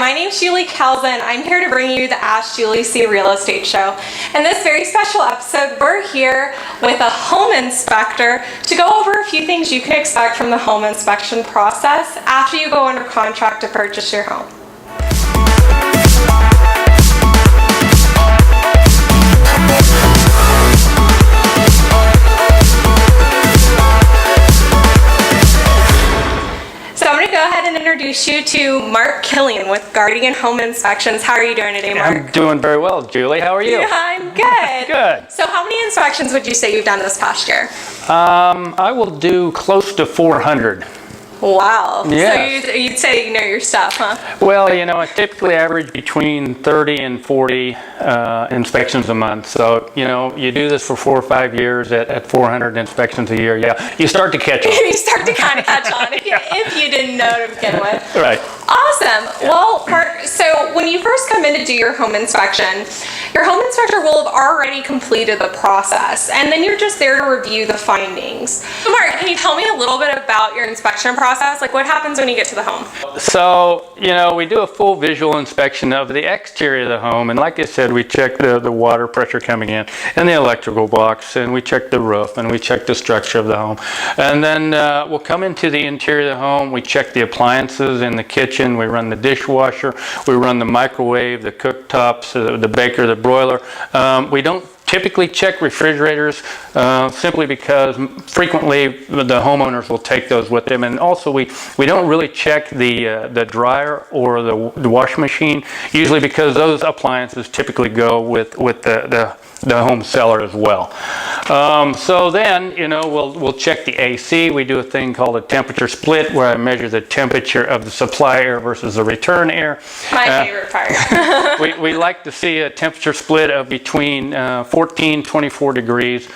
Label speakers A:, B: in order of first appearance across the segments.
A: my name's Julie Calvin. I'm here to bring you the Ask Julie C Real Estate Show. In this very special episode, we're here with a home inspector to go over a few things you can expect from the home inspection process after you go under contract to purchase your home. So I'm going to go ahead and introduce you to Mark Kilian with Guardian Home Inspections. How are you doing today, Mark?
B: I'm doing very well, Julie. How are you?
A: Yeah, I'm good.
B: Good.
A: So how many inspections would you say you've done this past year?
B: I will do close to 400.
A: Wow.
B: Yes.
A: So you'd say you know your stuff, huh?
B: Well, you know, I typically average between 30 and 40 inspections a month. So, you know, you do this for 4 or 5 years at 400 inspections a year. Yeah, you start to catch on.
A: You start to kind of catch on if you didn't know to begin with.
B: Right.
A: Awesome. Well, Mark, so when you first come in to do your home inspection, your home inspector will have already completed the process, and then you're just there to review the findings. So Mark, can you tell me a little bit about your inspection process? Like what happens when you get to the home?
B: So, you know, we do a full visual inspection of the exterior of the home, and like I said, we check the water pressure coming in and the electrical box, and we check the roof, and we check the structure of the home. And then we'll come into the interior of the home, we check the appliances in the kitchen, we run the dishwasher, we run the microwave, the cooktops, the baker, the broiler. We don't typically check refrigerators simply because frequently the homeowners will take those with them, and also we don't really check the dryer or the washing machine, usually because those appliances typically go with the home seller as well. So then, you know, we'll check the AC. We do a thing called a temperature split where I measure the temperature of the supply air versus the return air.
A: My favorite part.
B: we like to see a temperature split of between 14-24 degrees.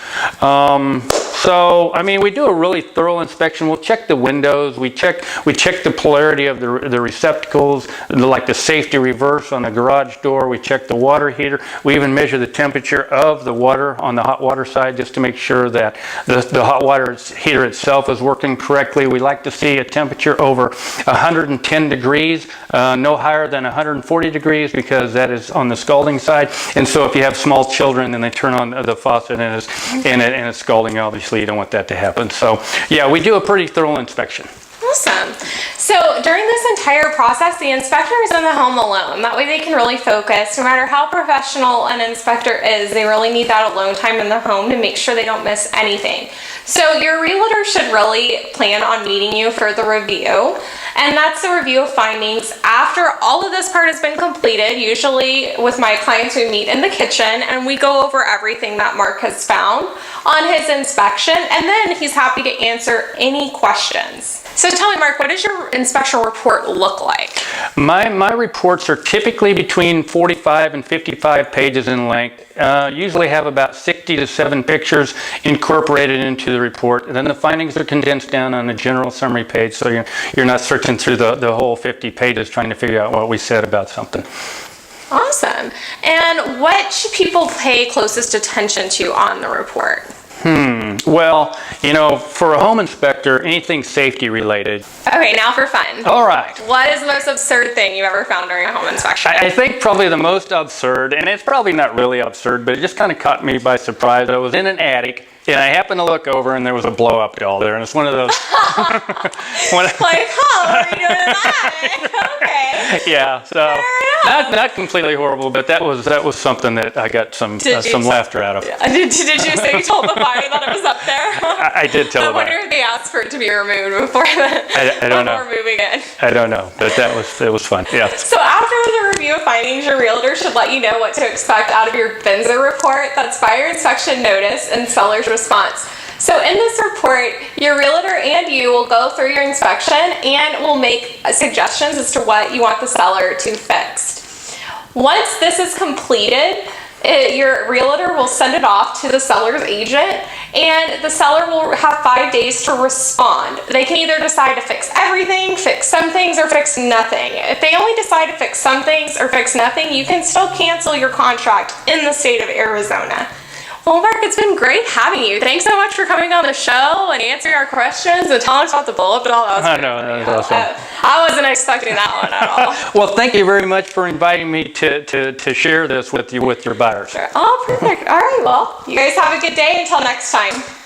B: So, I mean, we do a really thorough inspection. We'll check the windows. We check the polarity of the receptacles, like the safety reverse on the garage door. We check the water heater. We even measure the temperature of the water on the hot water side just to make sure that the hot water heater itself is working correctly. We like to see a temperature over 110 degrees, no higher than 140 degrees, because that is on the scalding side. And so if you have small children and they turn on the faucet and it's scalding, obviously you don't want that to happen. So yeah, we do a pretty thorough inspection.
A: Awesome. So during this entire process, the inspector is in the home alone. That way they can really focus. No matter how professional an inspector is, they really need that alone time in the home to make sure they don't miss anything. So your realtor should really plan on meeting you for the review. And that's the review of findings. After all of this part has been completed, usually with my clients, we meet in the kitchen and we go over everything that Mark has found on his inspection, and then he's happy to answer any questions. So tell me, Mark, what does your inspection report look like?
B: My reports are typically between 45 and 55 pages in length. Usually have about 60 to 7 pictures incorporated into the report, and then the findings are condensed down on a general summary page, so you're not searching through the whole 50 pages trying to figure out what we said about something.
A: Awesome. And what should people pay closest attention to on the report?
B: Well, you know, for a home inspector, anything safety related.
A: Okay, now for fun.
B: All right.
A: What is the most absurd thing you've ever found during a home inspection?
B: I think probably the most absurd, and it's probably not really absurd, but it just kind of caught me by surprise. I was in an attic, and I happened to look over, and there was a blow-up doll there, and it's one of those...
A: Like, what are you doing in that? Okay.
B: Yeah, so not completely horrible, but that was something that I got some laughter out of.
A: Did you say you told the buyer that it was up there?
B: I did tell the buyer.
A: I wonder if they asked for it to be removed before moving in.
B: I don't know, but it was fun. Yeah.
A: So after the review of findings, your realtor should let you know what to expect out of your Benza report. That's buyer inspection notice and seller's response. So in this report, your realtor and you will go through your inspection and will make suggestions as to what you want the seller to fix. Once this is completed, your realtor will send it off to the seller's agent, and the seller will have 5 days to respond. They can either decide to fix everything, fix some things, or fix nothing. If they only decide to fix some things or fix nothing, you can still cancel your contract in the state of Arizona. Well, Mark, it's been great having you. Thanks so much for coming on the show and answering our questions and telling us about the bullet bill. That was
B: I know, that was awesome.
A: I wasn't expecting that one at all.
B: Well, thank you very much for inviting me to share this with you with your buyers.
A: Oh, perfect. All right, well, you guys have a good day. Until next time.